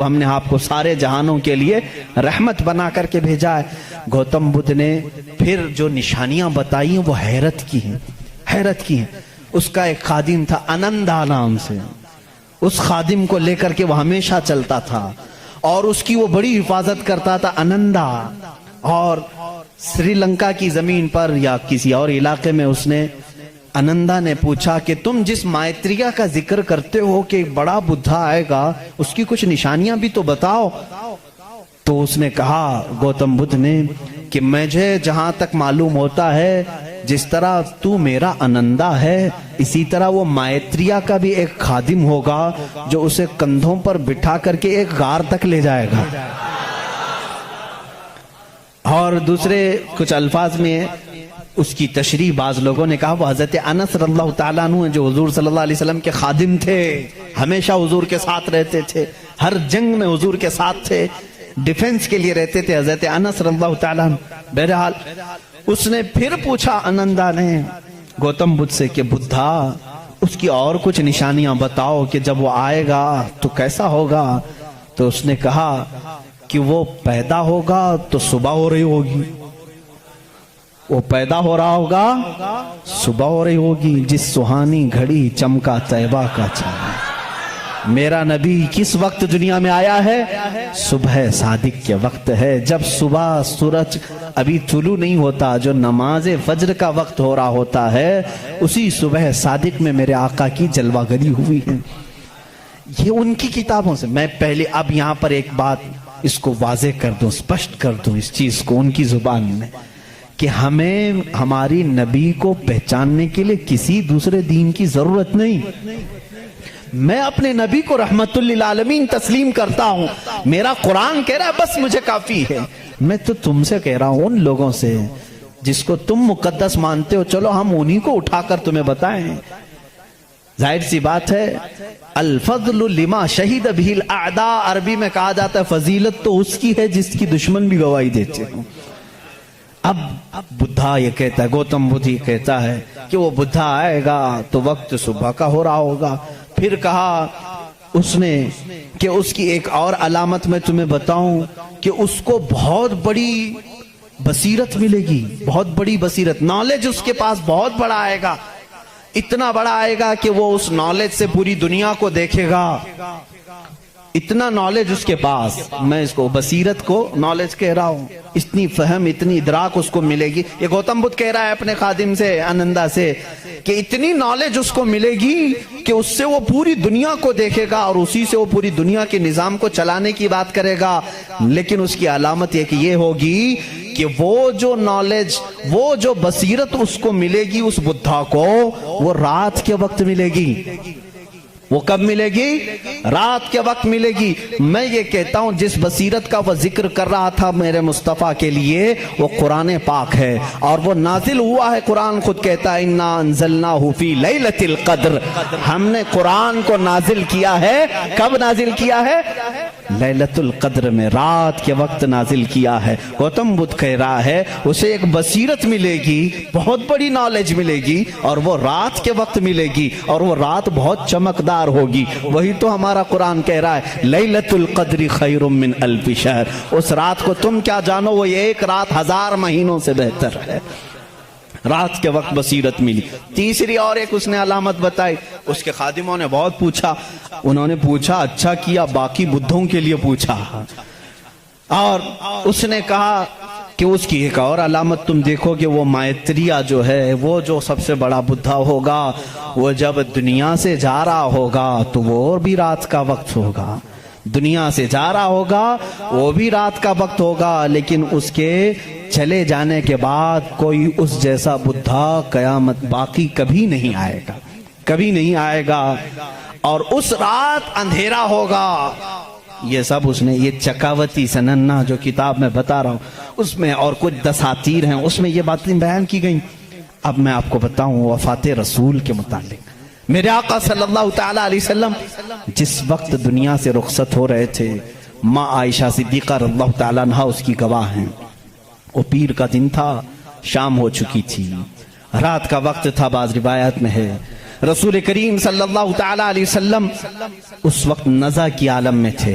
हमने आपको सारे जहानों के लिए रहमत बना करके भेजा है। गौतम बुद्ध ने फिर जो निशानियां बताई वो हैरत की हैं, हैरत की हैं। उसका एक खादिम था अनंदा नाम से, उस खादिम को लेकर के वो हमेशा चलता था और उसकी वो बड़ी हिफाजत करता था अनंदा। और श्रीलंका की जमीन पर या किसी और इलाके में उसने अनंदा ने पूछा कि तुम जिस मैत्रिया का जिक्र करते हो कि एक बड़ा बुद्धा आएगा, उसकी कुछ निशानियां भी तो बताओ। तो उसने कहा गौतम बुद्ध ने कि मुझे जहां तक मालूम होता है, जिस तरह तू मेरा अनंदा है, इसी तरह वो मैत्रिया का भी एक खादिम होगा जो उसे कंधों पर बिठा करके एक गार तक ले जाएगा। और दूसरे कुछ अल्फाज में उसकी तशरीह बाज लोगों ने कहा वो हजरत अनस रज़ियल्लाहु ताला अन्हु जो हुजूर सल्लल्लाहु अलैहि वसल्लम के खादिम थे, हमेशा हुजूर के साथ रहते थे, हर जंग में हुजूर के साथ थे, डिफेंस के लिए रहते थे हजरत अनस रज़ियल्लाहु ताला अन्हु। बहरहाल उसने फिर पूछा अनंदा ने गौतम बुद्ध से कि बुद्धा उसकी और कुछ निशानियां बताओ कि जब वो आएगा तो कैसा होगा। तो उसने कहा कि वो पैदा होगा तो सुबह हो रही होगी, वो पैदा हो रहा होगा सुबह हो रही होगी, जिस सुहानी घड़ी चमका तैबा का चांद। मेरा नबी किस वक्त दुनिया में आया है? सुबह सादिक के वक्त है, जब सुबह सूरज अभी तुलू नहीं होता, जो नमाज फज्र का वक्त हो रहा होता है, उसी सुबह सादिक में मेरे आका की जलवागरी हुई है। ये उनकी किताबों से। मैं पहले अब यहां पर एक बात इसको वाजे कर दूं, स्पष्ट कर दूं इस चीज को उनकी जुबान में, कि हमें हमारी नबी को पहचानने के लिए किसी दूसरे दीन की जरूरत नहीं। मैं अपने नबी को रहमतुल लिल आलमीन तस्लीम करता हूं, मेरा कुरान कह रहा है बस मुझे काफी है। मैं तो तुमसे कह रहा हूं, उन लोगों से जिसको तुम मुकद्दस मानते हो, चलो हम उन्हीं को उठाकर तुम्हें बताएं। जाहिर सी बात है, अल फज़लु लिमा शहीद बिहिल आदा, अरबी में कहा जाता है फजीलत तो उसकी है जिसकी दुश्मन भी गवाही देते हो। अब बुद्धा ये कहता है, गौतम बुद्ध ये कहता है कि वो बुद्धा आएगा तो वक्त सुबह का हो रहा होगा। फिर कहा उसने कि उसकी एक और अलामत मैं तुम्हें बताऊं कि उसको बहुत बड़ी बसीरत मिलेगी, बहुत बड़ी बसीरत, नॉलेज उसके पास बहुत बड़ा आएगा, इतना बड़ा आएगा कि वो उस नॉलेज से पूरी दुनिया को देखेगा। इतना नॉलेज उसके पास, मैं इसको बसीरत को नॉलेज कह रहा हूं, इतनी फहम इतनी इदराक उसको मिलेगी। ये गौतम बुद्ध कह रहा है अपने खादिम से अनंदा से कि इतनी नॉलेज उसको मिलेगी कि उससे वो पूरी दुनिया को देखेगा और उसी से वो पूरी दुनिया के निजाम को चलाने की बात करेगा। लेकिन उसकी अलामत ये कि ये होगी कि वो जो नॉलेज, वो जो बसीरत उसको मिलेगी उस बुद्धा को, वो रात के वक्त मिलेगी। वो कब मिलेगी? रात के वक्त मिलेगी। मैं ये कहता हूं जिस बसीरत का वो जिक्र कर रहा था मेरे मुस्तफा के लिए, वो कुरान पाक है और वो नाजिल हुआ है। कुरान खुद कहता है इन्ना अंज़लनाहु फी लैलतिल क़द्र, हमने कुरान को नाजिल किया है। कब नाजिल किया है? लैलतुल क़द्र में, रात के वक्त नाजिल किया है। गौतम बुद्ध कह रहा है उसे एक बसीरत मिलेगी, बहुत बड़ी नॉलेज मिलेगी और वो रात के वक्त मिलेगी और वो रात बहुत चमकदार होगी। वही तो हमारा कुरान कह रहा है लैलतुल क़द्रि खैरुम मिन अल्फि शहर। उस रात को तुम क्या जानो, वो एक रात 1000 महीनों से बेहतर है। रात के वक्त बसीरत मिली। तीसरी और एक उसने अलामत बताई। उसके खादिमों ने बहुत पूछा, उन्होंने पूछा अच्छा किया, बाकी बुद्धों के लिए पूछा। और उसने कहा कि उसकी एक और अलामत तुम देखोगे, वो मैत्रिया जो है, वो जो सबसे बड़ा बुद्धा होगा, वो जब दुनिया से जा रहा होगा तो वो भी रात का वक्त होगा। दुनिया से जा रहा होगा वो भी रात का वक्त होगा, लेकिन उसके चले जाने के बाद कोई उस जैसा बुद्धा कयामत बाकी कभी नहीं आएगा, कभी नहीं आएगा। और उस रात अंधेरा होगा। ये सब उसने, ये चकावती सनन्ना जो किताब में बता रहा हूं उसमें और कुछ दसातीर हैं, उसमें ये बातें बयान की गई। अब मैं आपको बताऊं वफात रसूल के मुतालिक। मेरे आका सल्लल्लाहु ताला अलैहि वसल्लम जिस वक्त दुनिया से रुखसत हो रहे थे, माँ आयशा सिद्दीक़ा रज़ियल्लाहु ताला अन्हा उसकी गवाह हैं। वो पीर का दिन था, शाम हो चुकी थी, रात का वक्त था, बाज़ रिवायत में है। रसूल करीम सल्लल्लाहु ताला अलैहि वसल्लम उस वक्त नज़ा की आलम में थे।